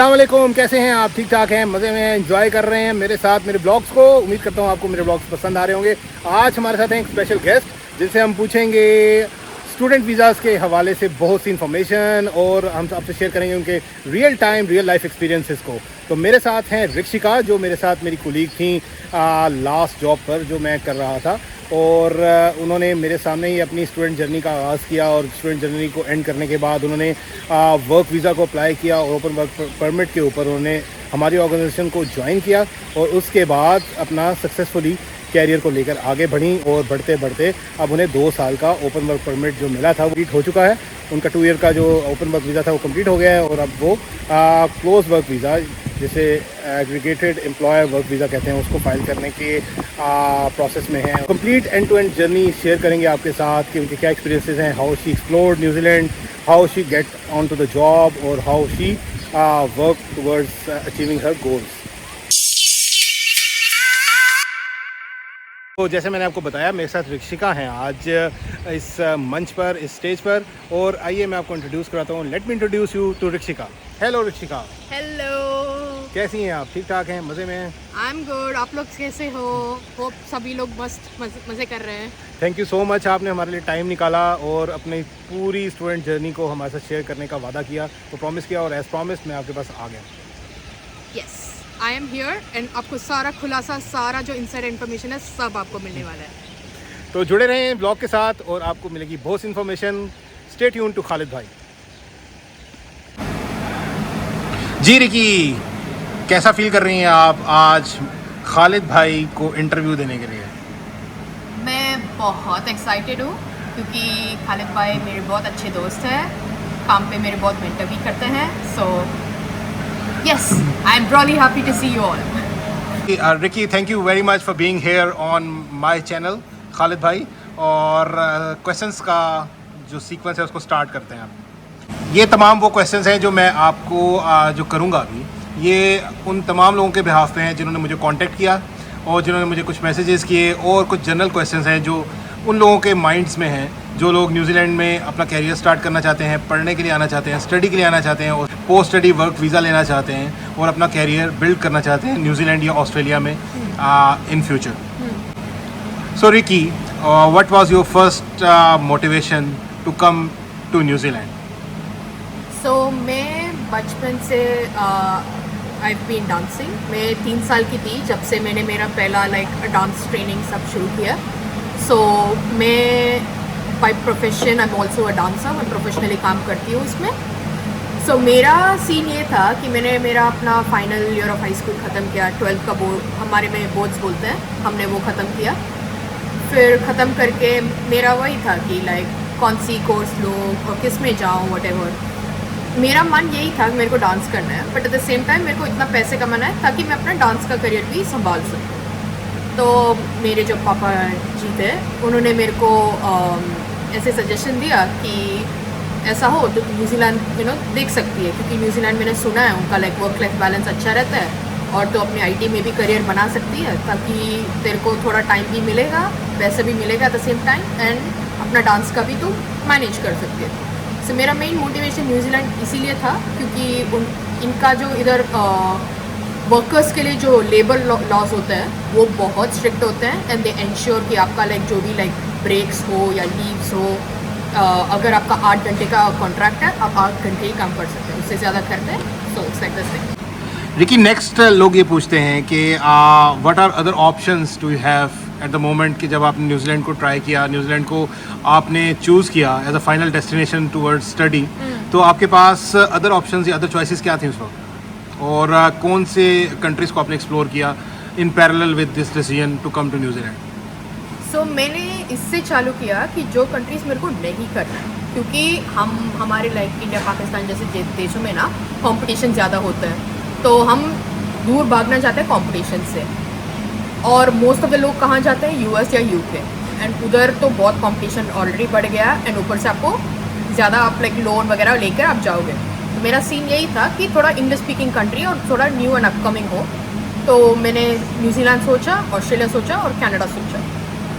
अस्सलाम वालेकुम, कैसे हैं आप? ठीक ठाक हैं, मज़े में एंजॉय कर रहे हैं मेरे साथ मेरे ब्लॉग्स को। उम्मीद करता हूँ आपको मेरे ब्लॉग्स पसंद आ रहे होंगे। आज हमारे साथ हैं एक स्पेशल गेस्ट जिनसे हम पूछेंगे स्टूडेंट वीज़ाज़ के हवाले से बहुत सी इन्फॉर्मेशन और हम आपसे शेयर करेंगे उनके real time real life experiences को। तो मेरे साथ हैं रिक्षिका, जो मेरे साथ मेरी कुलीग थी लास्ट जॉब पर जो मैं कर रहा था, और उन्होंने मेरे सामने ही अपनी स्टूडेंट जर्नी का आगाज़ किया और स्टूडेंट जर्नी को एंड करने के बाद उन्होंने वर्क वीज़ा को अप्लाई किया और ओपन वर्क परमिट के ऊपर उन्होंने हमारी ऑर्गेनाइजेशन को ज्वाइन किया और उसके बाद अपना सक्सेसफुली कैरियर को लेकर आगे बढ़ी और बढ़ते बढ़ते अब उन्हें 2 साल का ओपन वर्क परमिट जो मिला था वो कंप्लीट हो चुका है। उनका 2 ईयर का जो ओपन वर्क वीज़ा था वो कंप्लीट हो गया है और अब वो क्लोज वर्क वीज़ा, जिसे एग्रीगेटेड एम्प्लॉयर वर्क वीज़ा कहते हैं, उसको फाइल करने के प्रोसेस में है। Complete end to end journey share करेंगे आपके साथ कि उनके क्या एक्सपीरियंसेस हैं, how she explored New Zealand, how she get on to the job और how she work towards achieving her goals. तो जैसे मैंने आपको बताया, मेरे साथ रिक्षिका हैं आज इस मंच पर, इस स्टेज पर, और आइए मैं आपको इंट्रोड्यूस कराता हूँ। Let me introduce you to Rikshika. Hello Rikshika. Hello, कैसी हैं आप? ठीक ठाक हैं, मज़े में हैं? I am good. आप लोग कैसे हो? होप सभी लोग मस्त मज़े कर रहे हैं। थैंक यू सो मच, आपने हमारे लिए टाइम निकाला और अपनी पूरी स्टूडेंट जर्नी को हमारे साथ शेयर करने का वादा किया, तो प्रॉमिस किया, और एज प्रॉमिस मैं आपके पास आ गया। Yes, I am here and आपको सारा खुलासा, सारा जो इनसाइड इन्फॉर्मेशन है सब आपको मिलने वाला है। तो जुड़े रहें ब्लॉग के साथ और आपको मिलेगी बहुत सी information. Stay tune to Khalid bhai. जी रिकी, कैसा फील कर रही हैं आप आज खालिद भाई को इंटरव्यू देने के लिए? मैं बहुत एक्साइटेड हूँ क्योंकि खालिद भाई मेरे बहुत अच्छे दोस्त हैं, काम पे मेरे बहुत मेंटर भी करते हैं। So yes, I am really happy to see you all. Ricky, thank you very much for being here on my channel Khalid भाई। और क्वेश्चंस का जो सीक्वेंस है उसको स्टार्ट करते हैं। ये तमाम वो क्वेश्चंस हैं जो मैं आपको जो करूँगा अभी, ये उन तमाम लोगों के बिहाफ पे हैं जिन्होंने मुझे कांटेक्ट किया और जिन्होंने मुझे कुछ मैसेजेस किए, और कुछ जनरल क्वेश्चंस हैं जो उन लोगों के माइंड्स में हैं जो लोग न्यूजीलैंड में अपना कैरियर स्टार्ट करना चाहते हैं, पढ़ने के लिए आना चाहते हैं, स्टडी के लिए आना चाहते हैं, और पोस्ट स्टडी वर्क वीज़ा लेना चाहते हैं और अपना कैरियर बिल्ड करना चाहते हैं न्यूजीलैंड या ऑस्ट्रेलिया में in future. So Ricky, what was your first motivation to come to New Zealand? So मैं बचपन से आई बीन डांसिंग। मैं 3 साल की थी जब से मैंने मेरा पहला डांस ट्रेनिंग सब शुरू किया। सो मैं by profession I am also a dancer, मैं प्रोफेशनली काम करती हूँ इसमें। सो मेरा सीन ये था कि मैंने मेरा अपना final year of high school ख़त्म किया, 12th का बोर्ड, हमारे में बोर्ड्स बोलते हैं, हमने वो ख़त्म किया। फिर ख़त्म करके मेरा वही था कि कौन सी कोर्स लो और किस में जाऊँ, व्हाटएवर। मेरा मन यही था कि मेरे को डांस करना है, but at the same time मेरे को इतना पैसे कमाना है ताकि मैं अपना डांस का करियर भी संभाल सकूँ। तो मेरे जो पापा जी थे उन्होंने मेरे को ऐसे सजेशन दिया कि ऐसा हो तो न्यूजीलैंड देख सकती है, क्योंकि न्यूजीलैंड मैंने सुना है उनका वर्क लाइफ बैलेंस अच्छा रहता है, और तो अपने आईटी में भी करियर बना सकती है ताकि तेरे को थोड़ा टाइम भी मिलेगा, पैसे भी मिलेगा at the same time, and अपना डांस का भी तू मैनेज कर सकती है। सो मेरा मेन मोटिवेशन न्यूजीलैंड इसीलिए था क्योंकि इनका जो इधर वर्कर्स के लिए जो लेबर लॉज होते हैं वो बहुत स्ट्रिक्ट होते हैं, एंड दे इंश्योर कि आपका जो भी ब्रेक्स हो या लीव्स हो, अगर आपका 8 घंटे का कॉन्ट्रैक्ट है आप 8 घंटे ही काम कर सकते हैं, उससे ज़्यादा करते हैं। So it's like this thing. Ricky, next लोग ये पूछते हैं कि what are other options do you have at the moment कि जब आपने न्यूजीलैंड को ट्राई किया, न्यूजीलैंड को आपने चूज़ किया as a final destination towards study, तो आपके पास अदर ऑप्शंस या अदर चॉइसेस क्या थी उस वक्त, और कौन से कंट्रीज़ को आपने एक्सप्लोर किया in parallel with this decision to come to New Zealand? So मैंने इससे चालू किया कि जो कंट्रीज़ मेरे को नहीं करना है, क्योंकि हमारे इंडिया पाकिस्तान जैसे देशों में ना कंपटीशन ज़्यादा होता है, तो हम दूर भागना चाहते हैं कंपटीशन से। और मोस्ट ऑफ द लोग कहाँ जाते हैं? यूएस या यूके, एंड उधर तो बहुत कंपटीशन ऑलरेडी बढ़ गया, एंड ऊपर से आपको ज़्यादा आप लोन वगैरह लेकर आप जाओगे। तो मेरा सीन यही था कि थोड़ा इंग्लिश स्पीकिंग कंट्री और थोड़ा न्यू एंड अपकमिंग हो, तो मैंने न्यूजीलैंड सोचा, ऑस्ट्रेलिया सोचा और कनाडा सोचा।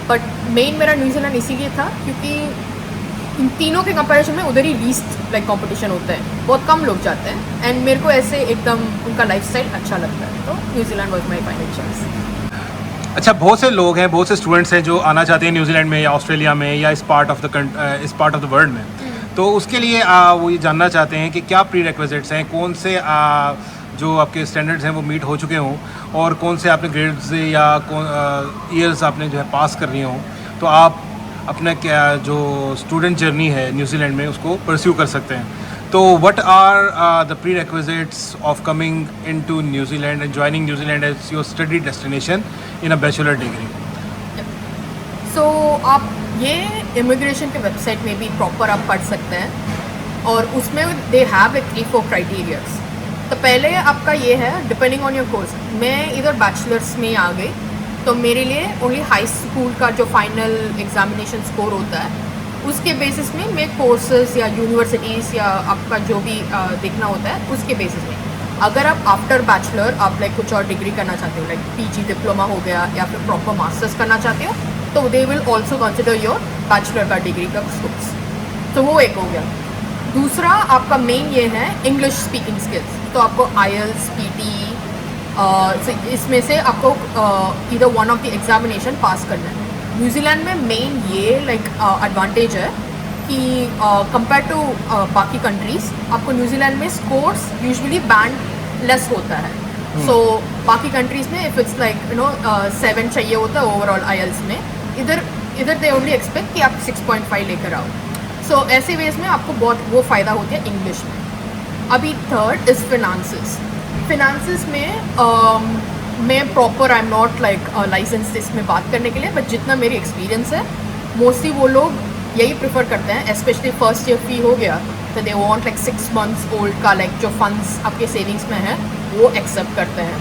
बट मेन मेरा न्यूजीलैंड इसीलिए था क्योंकि इन तीनों के कंपैरिजन में उधर ही लीस्ट लाइक कंपटीशन होता है, बहुत कम लोग जाते हैं एंड मेरे को ऐसे एकदम उनका लाइफस्टाइल अच्छा लगता है, तो New Zealand was my final choice. अच्छा, बहुत से लोग हैं, बहुत से स्टूडेंट्स हैं जो आना चाहते हैं न्यूजीलैंड में या ऑस्ट्रेलिया में या इस पार्ट ऑफ द वर्ल्ड में, तो उसके लिए वो ये जानना चाहते हैं कि क्या प्री रिक्विजिट्स हैं, कौन से जो आपके स्टैंडर्ड्स हैं वो मीट हो चुके हों और कौन से आपने ग्रेड्स या ईयर्स आपने जो है पास करनी हो, तो आप अपना क्या जो स्टूडेंट जर्नी है न्यूजीलैंड में उसको परस्यू कर सकते हैं। तो what are the prerequisites of coming into New Zealand and joining New Zealand as your study destination in a bachelor degree? So आप ये इमिग्रेशन के वेबसाइट में भी प्रॉपर आप पढ़ सकते हैं और उसमें दे हैव 3-4 क्राइटेरियाज। तो पहले आपका ये है डिपेंडिंग ऑन योर कोर्स। मैं इधर बैचलर्स में आ गई तो मेरे लिए ओनली हाई स्कूल का जो फाइनल एग्जामिनेशन स्कोर होता है उसके बेसिस में मैं कोर्सेज या यूनिवर्सिटीज़ या आपका जो भी देखना होता है उसके बेसिस में। अगर आप आफ्टर बैचलर आप लाइक कुछ और डिग्री करना चाहते हो, लाइक पीजी डिप्लोमा हो गया या फिर प्रॉपर मास्टर्स करना चाहते हो, तो they will also consider your bachelor का डिग्री का स्कोर्स। तो वो एक हो गया। दूसरा आपका मेन ये है इंग्लिश स्पीकिंग स्किल्स। तो आपको IELTS, PT इसमें से आपको इधर वन ऑफ द एग्जामिनेशन पास करना है। न्यूजीलैंड में मेन ये लाइक एडवांटेज है कि कंपेयर टू बाकी कंट्रीज़ आपको न्यूजीलैंड में स्कोर्स यूजुअली बैंड लेस होता है। सो बाकी कंट्रीज़ में इफ़ इट्स लाइक 7 चाहिए होता है ओवरऑल IELTS में, इधर दे ओनली एक्सपेक्ट कि आप 6.5 लेकर आओ। सो ऐसे वेज में आपको बहुत वो फ़ायदा होता है इंग्लिश में। अभी थर्ड इज़ फिनांसेस में मैं proper I am not like license इसमें बात करने के लिए, बट जितना मेरी एक्सपीरियंस है मोस्टली वो लोग यही प्रेफर करते हैं, स्पेशली फर्स्ट ईयर फी हो गया तो they want like 6 months old का लाइक जो फंड्स आपके सेविंग्स में है वो एक्सेप्ट करते हैं।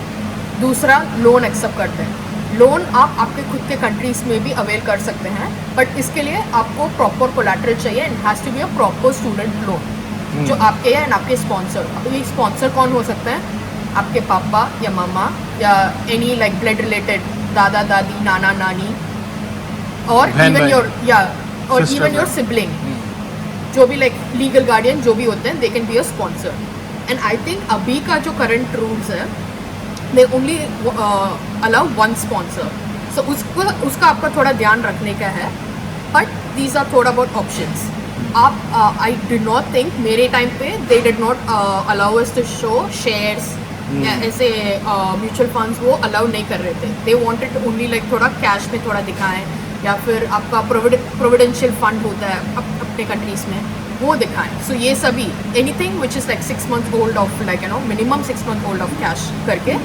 दूसरा लोन एक्सेप्ट करते हैं। लोन आप आपके खुद के कंट्रीज़ में भी अवेल कर सकते हैं, बट इसके लिए आपको प्रॉपर कोलैटरल चाहिए and has to be a proper student loan जो आपके या एंड आपके स्पॉन्सर। अब ये स्पॉन्सर कौन हो सकता है? आपके पापा या मामा या एनी लाइक ब्लड रिलेटेड दादा दादी नाना नानी और इवन योर और इवन योर सिबलिंग, जो भी लाइक लीगल गार्डियन जो भी होते हैं they can be a sponsor. And I think अभी का जो करंट रूल्स है दे ओनली अलाउ 1 स्पॉन्सर। सो उसका आपका थोड़ा ध्यान रखने का है, बट दीज आर थोड़ा बहुत ऑप्शंस। आप आई डिड नॉट थिंक मेरे टाइम पे they did not allow us to show shares या ऐसे म्यूचुअल फंड्स वो अलाउ नहीं कर रहे थे। दे वांटेड ओनली लाइक थोड़ा कैश में थोड़ा दिखाएं या फिर आपका प्रोविडेंशियल फंड होता है अपने कंट्रीज़ में वो दिखाएं। सो ये सभी anything which is like 6 months old of like minimum 6 months old of cash करके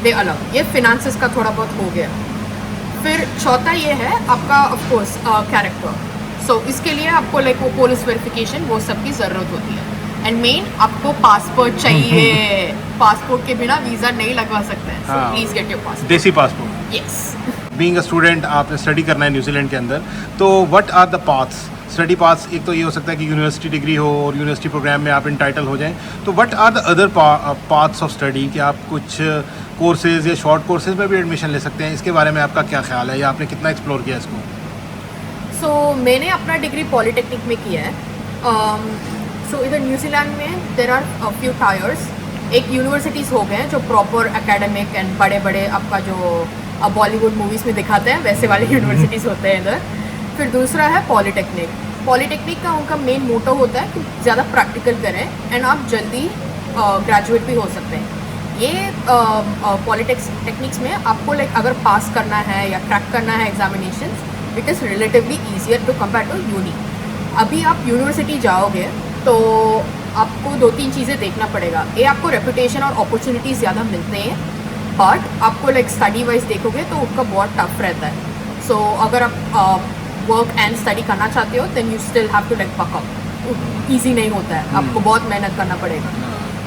दे अलाउ। ये फिनांसेस का थोड़ा बहुत हो गया। फिर चौथा ये है आपका ऑफकोर्स कैरेक्टर। सो इसके लिए आपको लाइक वो पुलिस वेरिफिकेशन वो सब की ज़रूरत होती है। एंड मेन आपको पासपोर्ट चाहिए। पासपोर्ट के बिना वीज़ा नहीं लगवा सकते हैं। So please get your passport. Desi passport. Yes. Being a student आपने स्टडी करना है न्यूजीलैंड के अंदर, तो what are the paths, study paths? एक तो ये हो सकता है कि यूनिवर्सिटी डिग्री हो और यूनिवर्सिटी प्रोग्राम में आप इंटाइटल हो जाएं, तो what are the other paths of study? कि आप कुछ कोर्सेज या शॉर्ट कोर्सेज में भी एडमिशन ले सकते हैं, इसके बारे में आपका क्या ख्याल है या आपने कितना एक्सप्लोर किया इसको? सो मैंने अपना डिग्री पॉलिटेक्निक में किया है। सो इधर न्यूजीलैंड में देर आर फ्यू टायर्स। एक यूनिवर्सिटीज़ हो गए हैं जो प्रॉपर एकेडमिक एंड बड़े बड़े आपका जो बॉलीवुड मूवीज़ में दिखाते हैं वैसे वाले यूनिवर्सिटीज़ होते हैं इधर। फिर दूसरा है पॉलिटेक्निक। पॉलिटेक्निक का उनका मेन मोटो होता है कि ज़्यादा प्रैक्टिकल करें एंड आप जल्दी ग्रेजुएट भी हो सकते हैं। ये पॉलिटेक्निक्स में आपको लाइक अगर पास करना है या क्रैक करना है examination, it is relatively easier to compare to uni. अभी आप यूनिवर्सिटी जाओगे तो आपको 2-3 चीज़ें देखना पड़ेगा। ये आपको रेपुटेशन और अपॉर्चुनिटीज़ ज़्यादा मिलते हैं, बट आपको लाइक स्टडी वाइज देखोगे तो उसका बहुत टफ रहता है। सो अगर आप वर्क एंड स्टडी करना चाहते हो then you still have to like buck up. Easy नहीं होता है, आपको बहुत मेहनत करना पड़ेगा।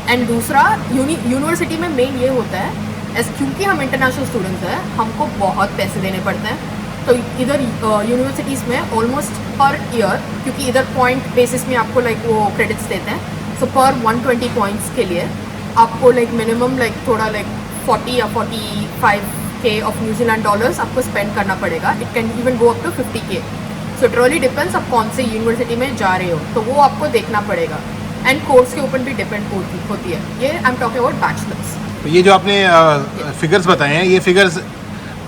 एंड दूसरा यूनिवर्सिटी में मेन ये होता है क्योंकि हम इंटरनेशनल स्टूडेंट्स हैं हमको बहुत पैसे देने पड़ते हैं। तो इधर यूनिवर्सिटीज़ में ऑलमोस्ट पर ईयर, क्योंकि इधर पॉइंट बेसिस में आपको लाइक वो क्रेडिट्स देते हैं, सो पर 120 पॉइंट्स के लिए आपको लाइक मिनिमम लाइक थोड़ा लाइक 40 या 45K ऑफ न्यूजीलैंड डॉलर्स आपको स्पेंड करना पड़ेगा। It can even go up to 50K। So it really depends आप कौन से यूनिवर्सिटी में जा रहे हो, तो वो आपको देखना पड़ेगा। एंड कोर्स के ऊपर भी डिपेंड होती है। ये I am talking about bachelors. तो ये जो आपने फिगर्स बताए हैं, ये फिगर्स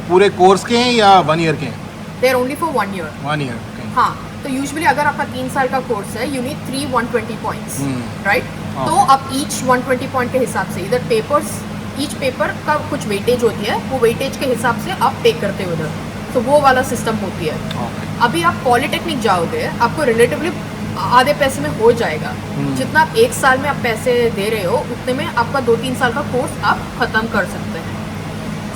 पूरे कोर्स के हैं या 1 ईयर के हैं? They are only for 1 year. 1 year, okay. हाँ, तो यूजुअली अगर आपका 3 साल का कोर्स है, यू नीड 3 120 पॉइंट्स, राइट? तो आप ईच 120 पॉइंट के हिसाब से इधर पेपर्स, ईच पेपर का कुछ वेटेज होती है, वो वेटेज के हिसाब से आप पे करते हो उधर, तो वो वाला सिस्टम होती है। अभी आप पॉलिटेक्निक जाओगे, आपको रिलेटिवली आधे पैसे में हो जाएगा। जितना आप 1 साल में आप पैसे दे रहे हो, उतने में आपका 2-3 साल का कोर्स आप ख़त्म कर सकते हैं।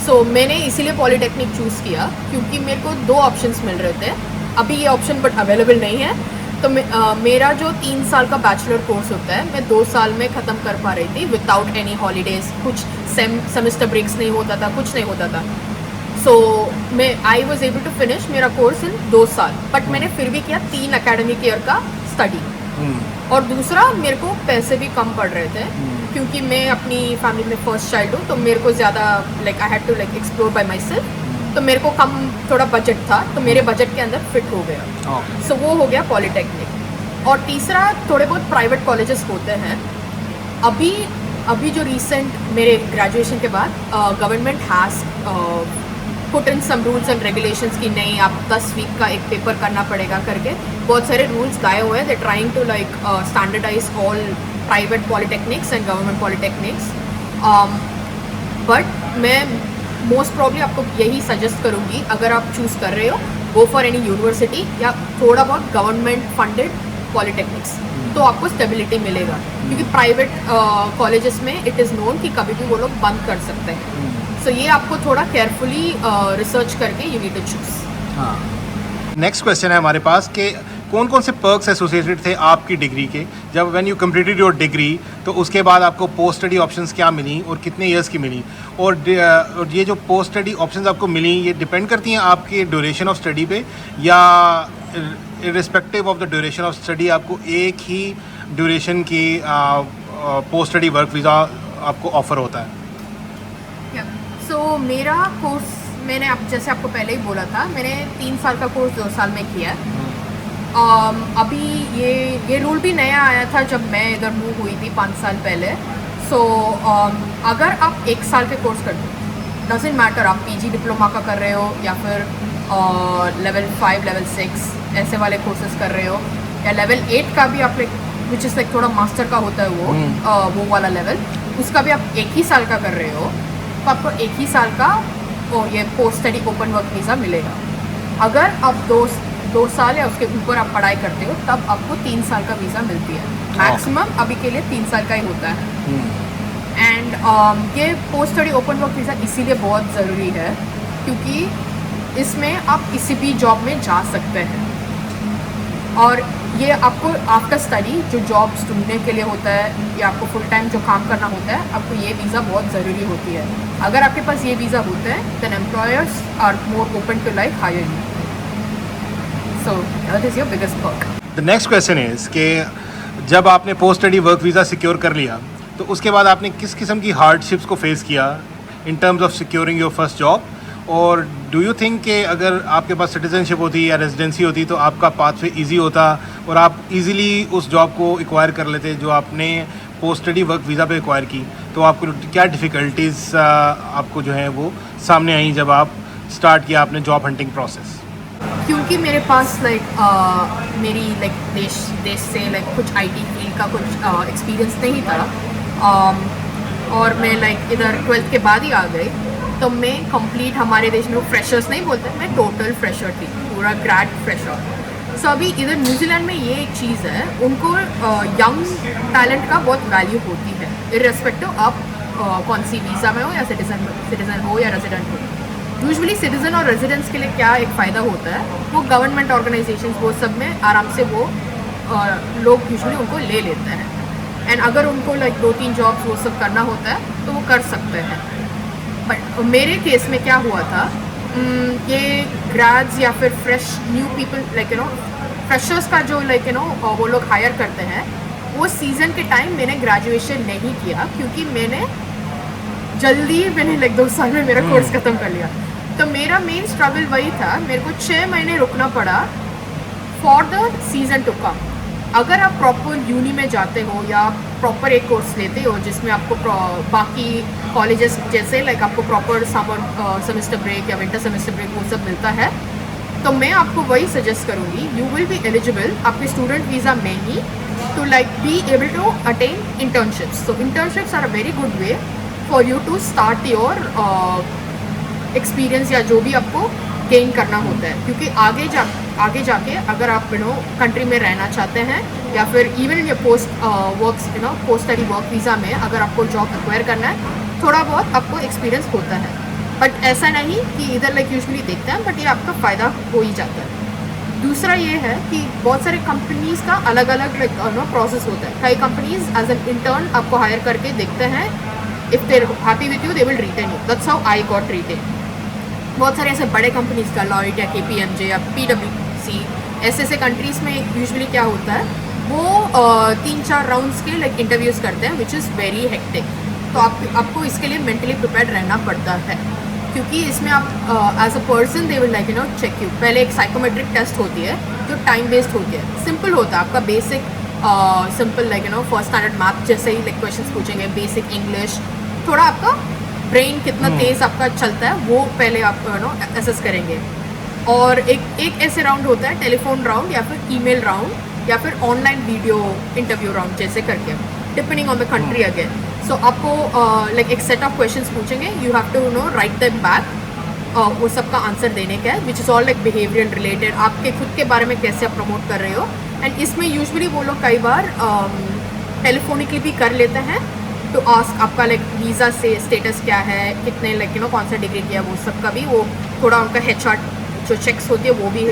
सो मैंने इसीलिए पॉलिटेक्निक चूज़ किया, क्योंकि मेरे को 2 ऑप्शंस मिल रहे थे। अभी ये ऑप्शन बट अवेलेबल नहीं है, तो मेरा जो 3 साल का बैचलर कोर्स होता है, मैं 2 साल में ख़त्म कर पा रही थी विदाउट एनी हॉलीडेज़। कुछ सेमेस्टर ब्रेक्स नहीं होता था, कुछ नहीं होता था। So I was able to finish मेरा कोर्स इन 2 साल, बट मैंने फिर भी किया 3 एकेडमिक ईयर का स्टडी। और दूसरा, मेरे को पैसे भी कम पड़ रहे थे, क्योंकि मैं अपनी फैमिली में फर्स्ट चाइल्ड हूँ, तो मेरे को ज़्यादा like I had to like explore by myself, तो मेरे को कम थोड़ा बजट था, तो मेरे बजट के अंदर फिट हो गया। सो वो हो गया पॉलिटेक्निक। और तीसरा, थोड़े बहुत प्राइवेट कॉलेजेस होते हैं। अभी जो रिसेंट मेरे ग्रेजुएशन के बाद government has put in some rules and regulations कि नहीं, आप 10 वीक का एक पेपर करना पड़ेगा करके बहुत सारे रूल्स लाए हुए हैं। They trying to like standardise all private polytechnics and government polytechnics. But मैं मोस्ट प्रॉब्ली आपको यही सजेस्ट करूँगी, अगर आप चूज़ कर रहे हो, गो फॉर एनी यूनिवर्सिटी या थोड़ा बहुत गवर्नमेंट फंडेड पॉलिटेक्निक्स, तो आपको स्टेबिलिटी मिलेगा। क्योंकि प्राइवेट कॉलेजेस में इट इज़ नोन कि कभी भी वो लोग बंद कर सकते हैं। सो ये आपको थोड़ा केयरफुली रिसर्च करके यू नीड टू चूज़। हाँ, नेक्स्ट क्वेश्चन है हमारे पास कि कौन कौन से पर्क्स एसोसिएटेड थे आपकी डिग्री के? जब when you completed your degree, तो उसके बाद आपको पोस्ट स्टडी ऑप्शंस क्या मिली और कितने इयर्स की मिली? और ये जो पोस्ट स्टडी ऑप्शंस आपको मिली, ये डिपेंड करती हैं आपके ड्यूरेशन ऑफ स्टडी पे, या irrespective of the duration of study आपको एक ही ड्यूरेशन की पोस्ट स्टडी वर्क वीज़ा आपको ऑफर होता है? सो मेरा कोर्स, मैंने जैसे आपको पहले ही बोला था, मैंने 3 साल का कोर्स 2 साल में किया है। अभी ये रूल भी नया आया था जब मैं इधर मूव हुई थी 5 साल पहले। सो अगर आप 1 साल के कोर्स करते हो, डजेंट मैटर आप पीजी डिप्लोमा का कर रहे हो या फिर लेवल 5 लेवल 6 ऐसे वाले कोर्सेज कर रहे हो, या लेवल 8 का भी आप विच इज़ लाइक थोड़ा मास्टर का होता है वो वाला लेवल, उसका भी आप 1 ही साल का कर रहे हो, तो आपको 1 ही साल का ये post study open work visa मिलेगा। अगर आप 2 साल या उसके ऊपर आप पढ़ाई करते हो, तब आपको 3 साल का वीज़ा मिलती है। मैक्सिमम अभी के लिए 3 साल का ही होता है। एंड ये post study open work visa इसीलिए बहुत ज़रूरी है, क्योंकि इसमें आप किसी भी जॉब में जा सकते हैं। और ये आपको आफ्टर स्टडी जो जॉब्स ढूंढने के लिए होता है या आपको फुल टाइम जो काम करना होता है, आपको ये वीज़ा बहुत ज़रूरी होती है। अगर आपके पास ये वीज़ा होता है, then employers are more open to like hire you. So that is your biggest perk. The next question is कि जब आपने post study work visa secure कर लिया, तो उसके बाद आपने किस किस्म की हार्डशिप्स को फेस किया in terms of securing your first job? और डू यू थिंक कि अगर आपके पास सिटीजनशिप होती या रेजिडेंसी होती, तो आपका पाथवे इजी होता और आप इजीली उस जॉब को एक्वायर कर लेते जो आपने पोस्ट स्टडी वर्क वीज़ा पे एक्वायर की? तो आपको क्या डिफ़िकल्टीज़ आपको जो है वो सामने आई जब आप स्टार्ट किया आपने जॉब हंटिंग प्रोसेस? क्योंकि मेरे पास मेरी देश से कुछ आईटी फील्ड का कुछ एक्सपीरियंस नहीं था, और मैं इधर 12th के बाद ही आ गई, तो मैं कंप्लीट, हमारे देश में वो फ्रेशर्स नहीं बोलते, मैं टोटल फ्रेशर थी, पूरा ग्रेड फ्रेशर। सो अभी इधर न्यूजीलैंड में ये एक चीज़ है, उनको यंग टैलेंट का बहुत वैल्यू होती है, इर्रेस्पेक्टिव आप कौन सी वीज़ा में हो या सिटीज़न हो या रेजिडेंट हो। यूजुअली सिटीज़न और रेजिडेंट्स के लिए क्या एक फ़ायदा होता है, वो गवर्नमेंट ऑर्गेनाइजेशंस वो सब में आराम से वो लोग यूजुअली उनको ले लेते हैं। एंड अगर उनको 2-3 जॉब्स वो सब करना होता है तो वो कर सकते हैं। बट मेरे केस में क्या हुआ था, ये ग्रेड्स या फिर फ्रेश न्यू पीपल फ्रेशर्स का जो वो लोग हायर करते हैं, वो सीज़न के टाइम मैंने ग्रेजुएशन नहीं किया, क्योंकि मैंने 2 साल में मेरा कोर्स ख़त्म कर लिया। तो मेरा मेन स्ट्रगल वही था, मेरे को 6 महीने रुकना पड़ा for the season to come. अगर आप प्रॉपर यूनी में जाते हो या प्रॉपर एक कोर्स लेते हो जिसमें आपको बाकी कॉलेजेस जैसे लाइक आपको प्रॉपर समर सेमेस्टर ब्रेक या विंटर सेमेस्टर ब्रेक वो सब मिलता है, तो मैं आपको वही सजेस्ट करूँगी। यू विल बी एलिजिबल आपके स्टूडेंट वीज़ा में ही to like be able to attend internships. तो internships are a very good way for you to start your experience या जो भी आपको गेन करना होता है, क्योंकि आगे जाके अगर आप कंट्री में रहना चाहते हैं या फिर even in your post work post study work visa में अगर आपको जॉब एक्वायर करना है, थोड़ा बहुत आपको एक्सपीरियंस होता है। बट ऐसा नहीं कि इधर लाइक यूजुअली देखते हैं, बट ये आपका फ़ायदा हो ही जाता है। दूसरा ये है कि बहुत सारे कंपनीज़ का अलग अलग लाइक प्रोसेस होता है। कई कंपनीज एज एन इंटर्न आपको हायर करके देखते हैं, if they happy with you they will retain you. That's how I got retain. बहुत सारे ऐसे बड़े कंपनीज़ का लॉयड या KPMG या PwC ऐसे कंट्रीज़ में यूजुअली क्या होता है, वो 3-4 राउंड्स के लाइक इंटरव्यूज़ करते हैं, विच इज़ वेरी हेक्टिक। तो आपको इसके लिए मेंटली प्रिपेयर्ड रहना पड़ता है, क्योंकि इसमें आप as a person they will like check you. पहले एक साइकोमेट्रिक टेस्ट होती है जो टाइम बेस्ड होती है, सिंपल होता है आपका basic simple like first standard math जैसे ही लाइक क्वेश्चंस पूछेंगे, बेसिक इंग्लिश, थोड़ा आपका ब्रेन कितना तेज़ आपका चलता है वो पहले आप असेस करेंगे। और एक ऐसे राउंड होता है टेलीफोन राउंड या फिर ईमेल राउंड या फिर ऑनलाइन वीडियो इंटरव्यू राउंड जैसे करके, depending on the country again. So आपको लाइक एक सेट ऑफ क्वेश्चंस पूछेंगे, you have to write them back, वो सबका आंसर देने का है, which is all like behaviour related, आपके खुद के बारे में कैसे आप प्रमोट कर रहे हो। एंड इसमें यूजुअली वो लोग कई बार टेलीफोनिकली भी कर लेते हैं टू आस्क आपका लाइक वीज़ा से स्टेटस क्या है, कितने लाइक कौन सा डिग्री किया, वो सब का भी वो थोड़ा उनका HR जो चेक्स होती है वो भी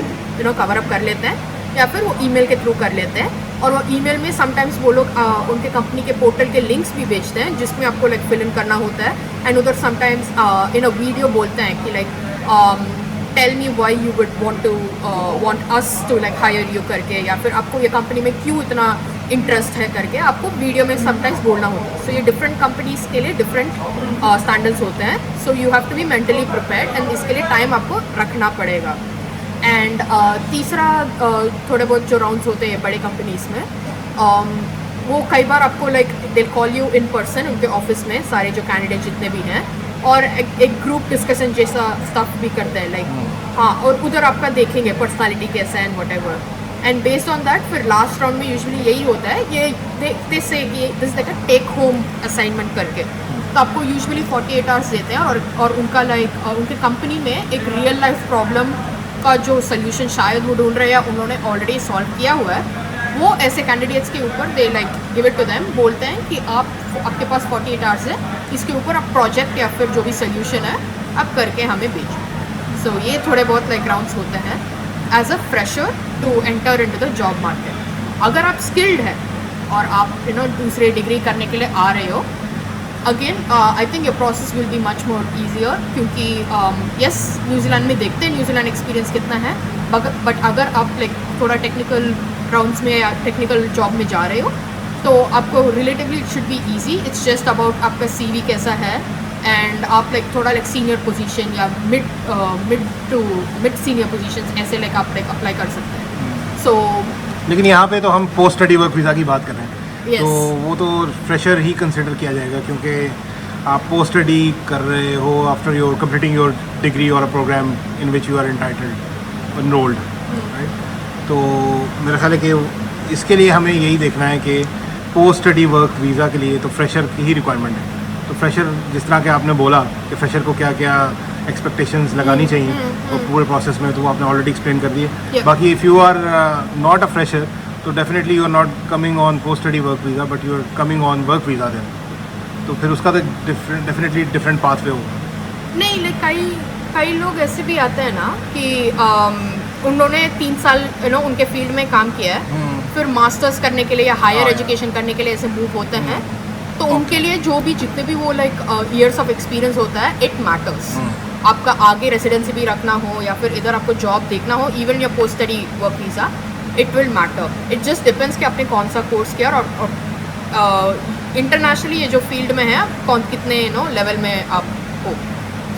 कवर अप कर लेते हैं, या फिर वो ईमेल के थ्रू कर लेते हैं। और वो ईमेल में समटाइम्स वो लोग उनके कंपनी के पोर्टल के लिंक्स भी भेजते हैं जिसमें आपको लाइक फिल इन करना होता है। एंड उधर समटाइम्स इन अ वीडियो बोलते हैं कि like tell me why you would want us to like hire you करके, या फिर आपको ये कंपनी में क्यों इतना इंटरेस्ट है करके आपको वीडियो में समटाइम्स बोलना होता है। सो ये डिफरेंट कंपनीज के लिए डिफरेंट स्टैंडर्ड्स होते हैं। So you have to be mentally prepared and इसके लिए टाइम आपको रखना पड़ेगा। एंड तीसरा थोड़े बहुत जो राउंड्स होते हैं बड़े कंपनीज में, वो कई बार आपको like they call you in person उनके ऑफिस में, सारे जो कैंडिडेट जितने भी हैं, और एक ग्रुप डिस्कशन जैसा स्टफ भी करते हैं लाइक हाँ, और उधर आपका देखेंगे पर्सनालिटी कैसा है and whatever. And based on that फिर लास्ट राउंड में यूजुअली यही होता है, ये this like a take home assignment करके। तो आपको यूजुअली 48 आवर्स देते हैं और उनका लाइक उनके कंपनी में एक रियल लाइफ प्रॉब्लम का जो सोल्यूशन शायद वो ढूंढ रहे हैं या उन्होंने ऑलरेडी सॉल्व किया हुआ है, वो ऐसे कैंडिडेट्स के ऊपर they like give it to them, बोलते हैं कि आपके पास 48 आवर्स है, इसके ऊपर आप प्रोजेक्ट या फिर जो भी सोल्यूशन है आप करके हमें भेजो। सो ये थोड़े बहुत लाइक राउंड्स होते हैं as a fresher to enter into the job market. अगर आप स्किल्ड है और आप दूसरे डिग्री करने के लिए आ रहे हो, again I think your process will be much more easier, क्योंकि यस न्यूजीलैंड में देखते हैं न्यूजीलैंड एक्सपीरियंस कितना है, बट अगर आप लाइक थोड़ा टेक्निकल राउंड्स में या टेक्निकल जॉब में जा रहे हो तो आपको relatively it should be easy. It's just about आपका CV कैसा है, एंड आप लाइक थोड़ा लाइक सीनियर पोजीशन या मिड सीनियर पोजीशंस ऐसे लाइक आप लाइक अप्लाई कर सकते हैं। सो लेकिन यहाँ पे तो हम पोस्ट स्टडी वर्क वीज़ा की बात कर रहे हैं, Yes. तो वो तो फ्रेशर ही कंसिडर किया जाएगा, क्योंकि आप पोस्ट स्टडी कर रहे हो after your completing your degree और a programme in which you are entitled enrolled, right. तो मेरा ख्याल है कि इसके लिए हमें यही देखना है कि पोस्ट स्टडी वर्क वीज़ा के लिए तो फ्रेशर की ही रिक्वायरमेंट है। तो फ्रेशर जिस तरह के आपने बोला कि फ्रेशर को क्या क्या एक्सपेक्टेशंस लगानी चाहिए और पूरे प्रोसेस में, तो वो आपने ऑलरेडी एक्सप्लेन कर दिए। Yeah. बाकी if you are not a fresher तो definitely you are not coming on post study work visa, but you are coming on work visa then, तो फिर उसका तो डेफिनेटली डिफरेंट पाथवे होगा। नहीं, लाइक कई लोग ऐसे भी आते हैं ना कि उन्होंने 3 साल उनके फील्ड में काम किया है, फिर मास्टर्स करने के लिए या हायर एजुकेशन करने के लिए ऐसे मूव होते हैं, तो उनके लिए जो भी जितने भी वो लाइक ईयर्स ऑफ एक्सपीरियंस होता है, इट मैटर्स। आपका आगे रेसिडेंसी भी रखना हो या फिर इधर आपको जॉब देखना हो, even your post study work visa, it will matter. It just depends कि आपने कौन सा कोर्स किया और इंटरनेशनली ये जो फील्ड में है कौन कितने लेवल में आप हो।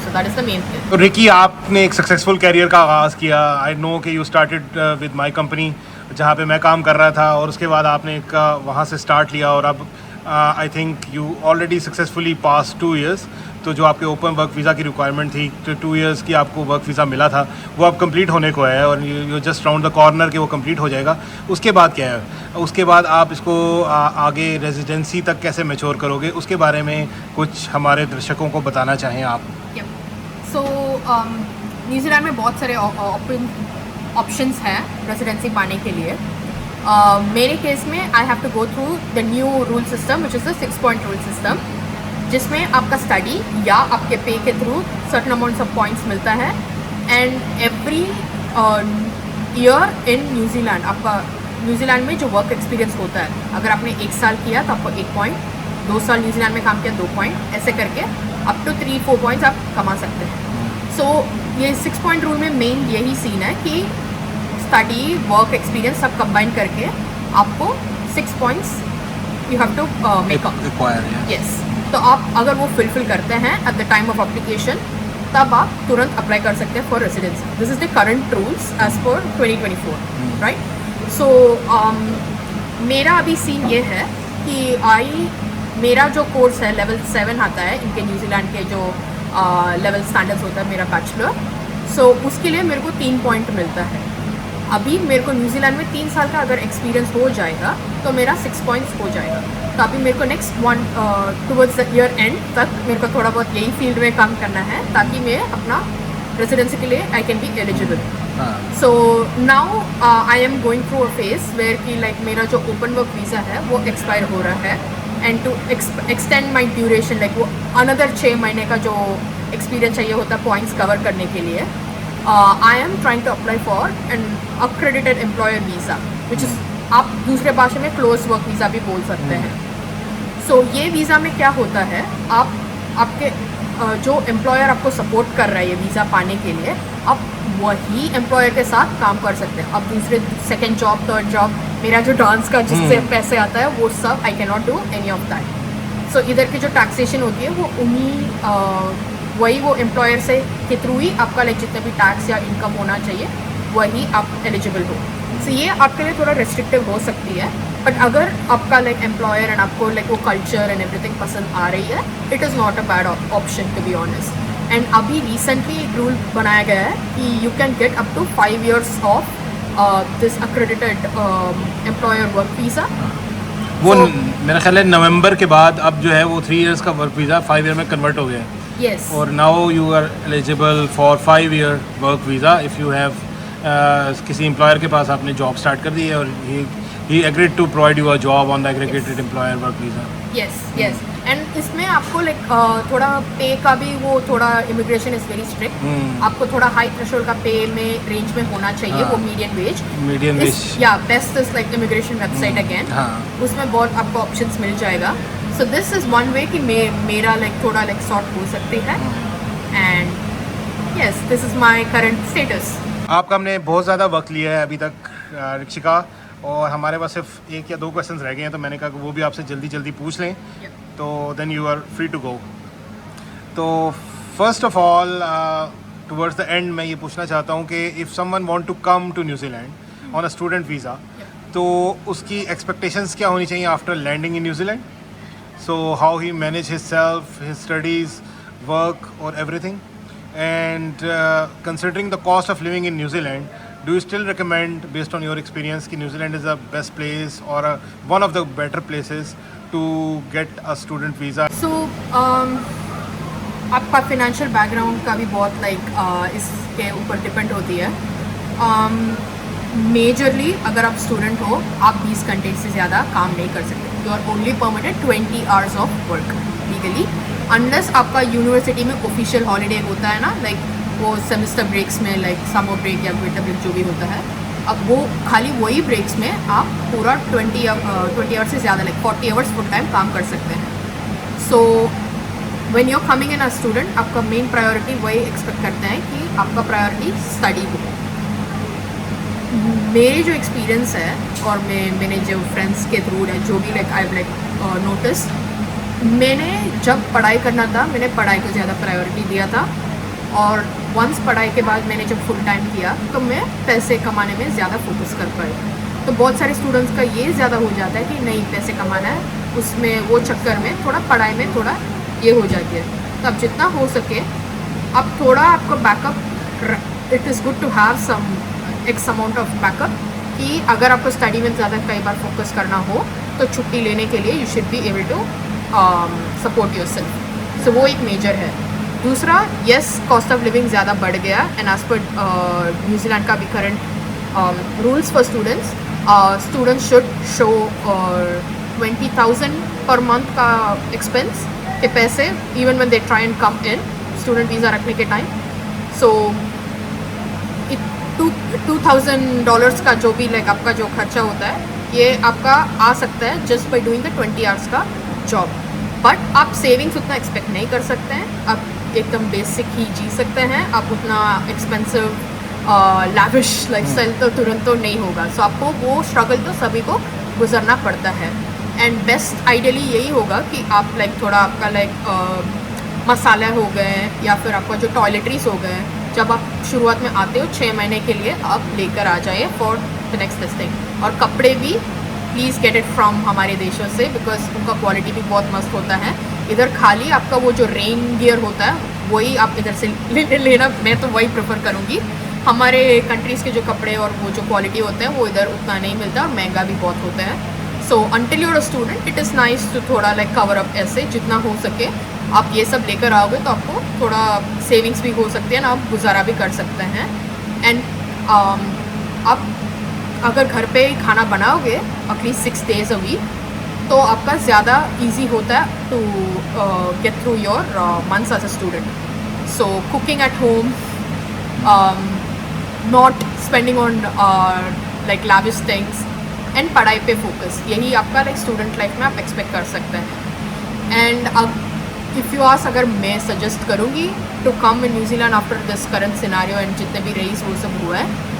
सो that is the main thing. तो रिकी, आपने एक सक्सेसफुल कैरियर का आगाज़ किया। आई नो कि you started with my company जहाँ पे मैं काम कर रहा था, और उसके बाद आपने एक वहाँ से स्टार्ट लिया, और अब I think you already successfully pass 2 years. तो जो आपके ओपन वर्क वीज़ा की रिक्वायरमेंट थी, तो 2 इयर्स की आपको वर्क वीज़ा मिला था, वो अब कंप्लीट होने को है, और you just round the corner के वो कंप्लीट हो जाएगा। उसके बाद क्या है, उसके बाद आप इसको आगे रेजिडेंसी तक कैसे मैच्योर करोगे, उसके बारे में कुछ हमारे दर्शकों को बताना चाहें आप। सो न्यूजीलैंड में बहुत सारे ऑप्शंस हैं रेजिडेंसी पाने के लिए। मेरे केस में I have to go through the new rule system which is the 6 point rule system, जिसमें आपका स्टडी या आपके पे के through certain amounts of points मिलता है। And every year in New Zealand आपका न्यूजीलैंड में जो वर्क एक्सपीरियंस होता है, अगर आपने 1 साल किया तो आपको 1 पॉइंट, 2 साल न्यूजीलैंड में काम किया 2 पॉइंट, ऐसे करके अप टू 3-4 पॉइंट्स आप कमा सकते हैं। सो ये 6 पॉइंट रूल में मेन यही सीन है कि स्टडी वर्क एक्सपीरियंस सब कंबाइन करके आपको 6 points you have to make up. Yes, तो आप अगर वो फुलफिल करते हैं at the time of application, तब आप तुरंत अप्लाई कर सकते हैं for residency. This is the current rules as per 2024, right. सो मेरा अभी सीन ये है कि मेरा जो कोर्स है लेवल 7 आता है इनके न्यूजीलैंड के जो लेवल स्टैंडर्ड्स होता है मेरा बैचलर। सो उसके लिए मेरे को 3 पॉइंट मिलता है। अभी मेरे को न्यूजीलैंड में 3 साल का अगर एक्सपीरियंस हो जाएगा तो मेरा 6 पॉइंट्स हो जाएगा। तो अभी मेरे को next towards the year and तक मेरे को थोड़ा बहुत यही फील्ड में काम करना है, ताकि मैं अपना रेसिडेंसी के लिए I can be eligible. So now I am going through a phase where कि लाइक मेरा जो ओपन वर्क वीज़ा है वो एक्सपायर हो रहा है, and to extend my duration, like वो अनदर 6 महीने का जो एक्सपीरियंस चाहिए होता है पॉइंट्स कवर करने के लिए, I am trying to apply for an accredited employer visa, which is आप दूसरे भाषा में क्लोज वर्क वीज़ा भी बोल सकते हैं। सो ये वीज़ा में क्या होता है, आपके जो एम्प्लॉयर आपको सपोर्ट कर रहा है ये वीज़ा पाने के लिए, आप वही एम्प्लॉयर के साथ काम कर सकते हैं। अब दूसरे सेकेंड जॉब, थर्ड जॉब, मेरा जो डांस का जिससे पैसे आता है वो सब I can not do any of that. So इधर की जो टैक्सेशन होती है वो वही वो एम्प्लॉयर से के थ्रू ही आपका लाइक जितने भी टैक्स या इनकम होना चाहिए वही आप एलिजिबल हो। सो ये आपके लिए थोड़ा रेस्ट्रिक्टिव हो सकती है, बट अगर आपका लाइक एम्प्लॉयर एंड आपको लाइक वो कल्चर एंड एवरीथिंग पसंद आ रही है, it is not a bad option to be honest. And अभी रिसेंटली एक रूल बनाया गया है कि you can get up to 5 years of this accredited employer work visa. वो मेरा ख्याल है नवंबर के बाद अब जो है वो 3 इयर्स का वर्क वीज़ा 5 ईयर में कन्वर्ट हो गया है। Yes. और now you are eligible for 5 year work visa if you have किसी एम्प्लॉयर के पास आपने जॉब स्टार्ट कर दी है और he agreed to provide you a job on the aggregated employer work visa. Yes and इसमें आपको लाइक थोड़ा पे का भी वो थोड़ा इमिग्रेशन इज़ वेरी स्ट्रिक्ट। आपको थोड़ा हाई थ्रेशोल्ड का पे में रेंज में होना चाहिए, वो मीडियम वेज या best is like immigration website again, उसमें बहुत आपको ऑप्शंस मिल जाएगा। So this is one way कि मेरा लाइक थोड़ा लाइक सॉर्ट हो सकती है। And yes, this is my current status. आपका हमने बहुत ज़्यादा वक्त लिया है अभी तक रिक्षिका, और हमारे पास सिर्फ 1 या 2 क्वेश्चंस रह गए हैं, तो मैंने कहा कि वो भी आपसे जल्दी पूछ लें, तो then you are free to go. तो first of all towards the end मैं ये पूछना चाहता हूँ कि if someone want to come to New Zealand on a student visa, तो उसकी एक्सपेक्टेशंस क्या होनी चाहिए after landing in New Zealand? So how he manage his self, his studies, work और everything, and considering the cost of living in New Zealand, do you still recommend, based on your experience, कि New Zealand is the best place or one of the better places to get a student visa? So आपका financial background का भी बहुत like इसके ऊपर depend होती है। Majorly अगर आप स्टूडेंट हो, आप 20 घंटे से ज़्यादा काम नहीं कर सकते। You are only permitted 20 hours of work legally, unless आपका यूनिवर्सिटी में ऑफिशियल हॉलीडे होता है ना, लाइक वो सेमेस्टर ब्रेक्स में, लाइक समर ब्रेक या विंटर ब्रेक जो भी होता है, अब वो खाली वही ब्रेक्स में आप पूरा 20 आवर्स से ज़्यादा लाइक 40 hours फुल टाइम काम कर सकते हैं। So when you are coming in a student, आपका मेन प्रायोरिटी वही एक्सपेक्ट करते हैं कि आपका प्रायोरिटी स्टडी हो। मेरे जो एक्सपीरियंस है और मैंने जो फ्रेंड्स के थ्रू है, जो भी लाइक आई लाइक नोटिस, मैंने जब पढ़ाई करना था मैंने पढ़ाई को ज़्यादा प्रायोरिटी दिया था, और वंस पढ़ाई के बाद मैंने जब फुल टाइम किया तो मैं पैसे कमाने में ज़्यादा फोकस कर पाई। तो बहुत सारे स्टूडेंट्स का ये ज़्यादा हो जाता है कि नहीं पैसे कमाना है, उसमें वो चक्कर में थोड़ा पढ़ाई में थोड़ा ये हो जाती है। तो अब जितना हो सके अब थोड़ा आपको backup, it is good to have some x amount of backup कि अगर आपको स्टडी में ज़्यादा कई बार फोकस करना हो तो छुट्टी लेने के लिए you should be able to support your self. So वो एक मेजर है। दूसरा, यस कॉस्ट ऑफ लिविंग ज़्यादा बढ़ गया एंड एज पर न्यूजीलैंड का भी current rules for students should show 20,000 per month का एक्सपेंस के पैसे even when they try and come in student visa रखने के टाइम। सो $2,000 का जो भी लाइक आपका जो खर्चा होता है ये आपका आ सकता है just by doing the 20 hours का जॉब। बट आप सेविंग्स उतना एक्सपेक्ट नहीं कर सकते हैं, आप एकदम बेसिक ही जी सकते हैं, आप उतना एक्सपेंसिव लैविश लाइफस्टाइल तो तुरंत तो नहीं होगा। सो आपको वो स्ट्रगल तो सभी को गुजरना पड़ता है। एंड बेस्ट आइडियली यही होगा कि आप लाइक थोड़ा आपका लाइक मसाला हो गए या फिर आपका जो टॉयलेटरीज हो गए, जब आप शुरुआत में आते हो 6 महीने के लिए आप लेकर आ जाइए फॉर द नेक्स्ट टेस्टिंग। और कपड़े भी प्लीज़ गेट इट फ्रॉम हमारे देशों से बिकॉज उनका क्वालिटी भी बहुत मस्त होता है। इधर खाली आपका वो जो रेन गियर होता है वही आप इधर से लेना, मैं तो वही प्रेफर करूँगी। हमारे कंट्रीज़ के जो कपड़े और वो जो क्वालिटी होते हैं वो इधर उतना नहीं मिलता और महंगा भी बहुत होता है। So until you're a student it is nice to थोड़ा लाइक कवर अप ऐसे जितना हो सके आप ये सब लेकर आओगे तो आपको थोड़ा सेविंग्स भी हो सकती है ना, आप गुजारा भी कर सकते हैं। एंड आप अगर घर पे ही खाना बनाओगे एटलीस्ट 6 days a week तो आपका ज़्यादा इजी होता है to get through your months as a student. So cooking at home, not spending on like lavish things and पढ़ाई पे फोकस, यही आपका लाइक स्टूडेंट लाइफ में आप एक्सपेक्ट कर सकते हैं। एंड अब इफ़ यू आस्क, अगर मैं सजेस्ट करूँगी to come in New Zealand after this current scenario and जितने भी रईस वो सब हुआ है,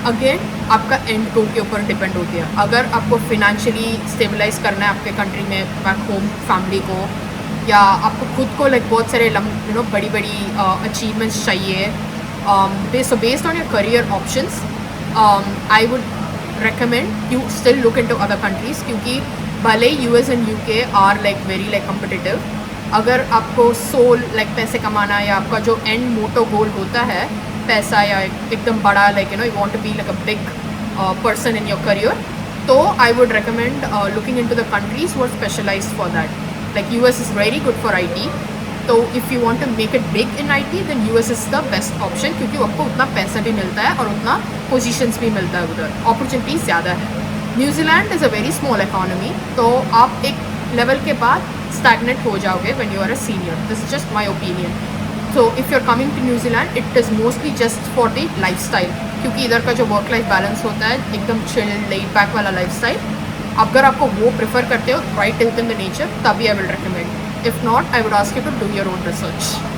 अगेन आपका एंड गोल के ऊपर डिपेंड होती है। अगर आपको फिनेंशियली स्टेबलाइज करना है आपके कंट्री में बैक होम फैमिली को, या आपको खुद को लाइक बहुत सारे बड़ी बड़ी अचीवमेंट्स चाहिए, so based on your career options I would recommend you still look into other countries क्योंकि भले US and UK are like very like competitive, अगर आपको सोल लाइक पैसे कमाना या आपका जो एंड मोटो गोल होता है पैसा या एकदम बड़ा like you want to be like a big person in your career, तो I would recommend looking into the countries who are specialised for that. Like US is very good for IT, तो if you want to make it big in IT then US is the best option क्योंकि आपको उतना पैसा भी मिलता है और उतना पोजीशंस भी मिलता है, उधर अपॉर्चुनिटीज़ ज़्यादा है। New Zealand is a very small economy, तो आप एक लेवल के बाद स्टैग्नेट हो जाओगे when you are a senior. This is just my opinion. So if you are coming to New Zealand it is mostly just for the lifestyle, क्योंकि इधर का जो वर्क लाइफ बैलेंस होता है एकदम चिल लेड बैक वाला लाइफस्टाइल, अगर आपको वो प्रेफर करते हो राइट इन द नेचर तभी I will recommend. If not I would ask you to do your own research.